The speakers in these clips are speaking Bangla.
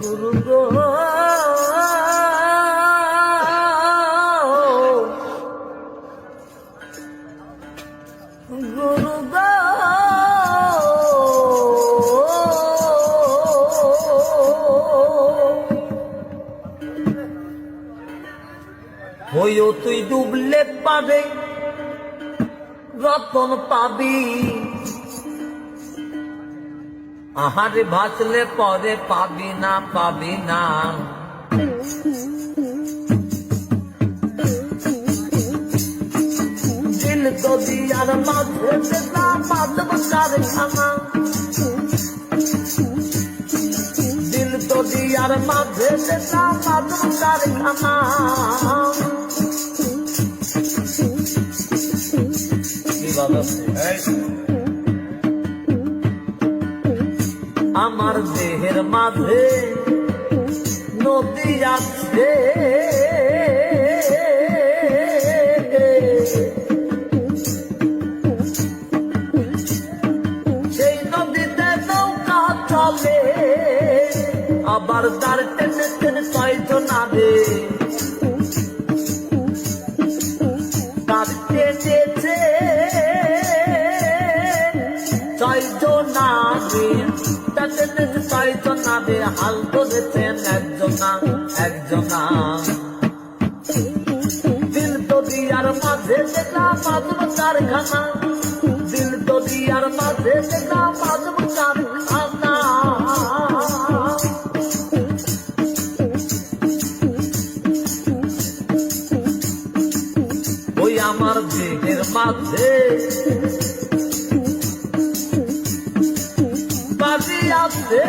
গুরু গো গুরু গো হইও তুই ডুবলে পাবে রতন পাবি, আহারে ভাসলে পরে পাবি না পাবি না। দিল তো দিয়ার মাঝে না বাদব কারখানা, দিল তো দিয়ার মাঝে না বাদব কারখানা। আমার দেহের মাঝে নদী আছে, সেই নদীতে নৌকা চলে, আবার তার টেনে টেনে ছয়জন আবে, তার টেনেছে ছয়জন আবে, ছয়জন আবে হাল ধরেছেন একজনা একজনা। দিল তো দিয়ার মাঝে দেখলাম বাদব কারখানা, দিল তো দিয়ার মাঝে দেখলাম বাদব কারখানা। ওই আমার দেহের মাঝে বাজি আছে,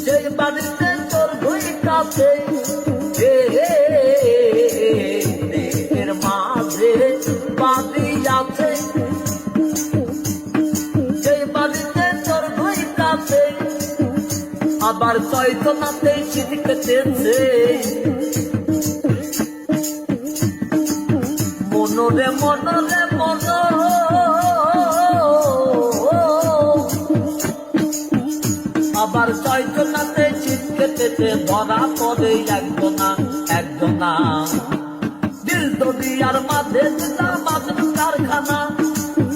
সেই বাড়িতে তোর ভূমিকাছে দেহের মাঝে বাজি আছে, সেই বাড়িতে তোর ভূমিকাছে, আবার ছয়জনাতে শীত কেটেছে। মনরে মনরে মন আবার ছয়জনাতে শীত কেটেছে, ধরা পড়ে একজনা একজনা। দিল তো দিয়ার মাঝে যেটা বাদব কারখানা,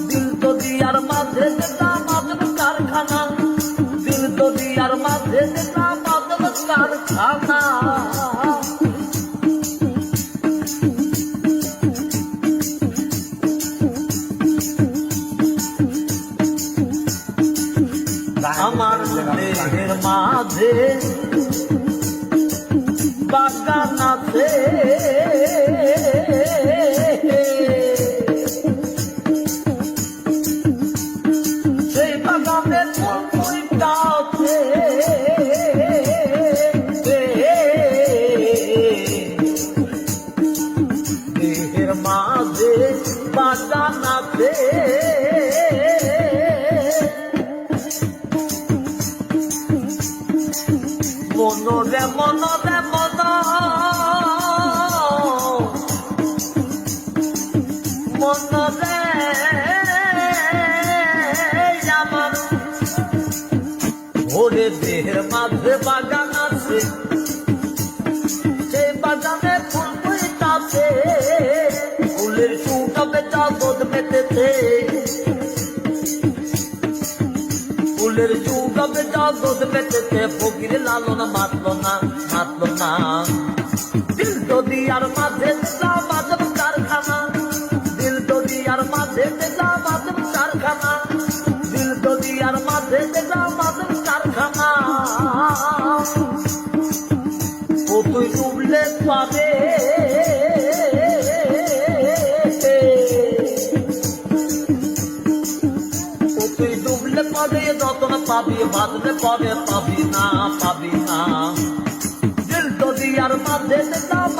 দিল তো দিয়ার মাঝে যেটা বাদব কারখানা, দিল তো দিয়ার মাঝে যেটা বাদব কারখানা। আমার দেহের মাঝে বাগান আছে, সেই বাগানে ফুলটা আছে, দেহের মাঝে বাগান আছে, মনরে মনরে মন মনরে আমার ভোরে দেহের মাঝে বাগান আছে, সেই বাগানে ফুল ফুটাছে, ফুলের সুটা বেচা বোধ মেতেছে, ফুলের সুটা বেচা বোধ মেতেছে, ফকির লালন মাতল না মাতল না। দিল তো দিয়ার মাঝে দেখলাম বাদব কারখানা, দিল তো দিয়ার মাঝে দেখলাম বাদব কারখানা, দিল তো দিয়ার মাঝে দেখলাম বাদব কারখানা। ও তুই ডুবলে পাবে তুই ডুবলে পাবে যতন পাবি, বাঁধলে পরে পাবি না পাবি না। দিল তো দিয়ার মাঝে দেখলাম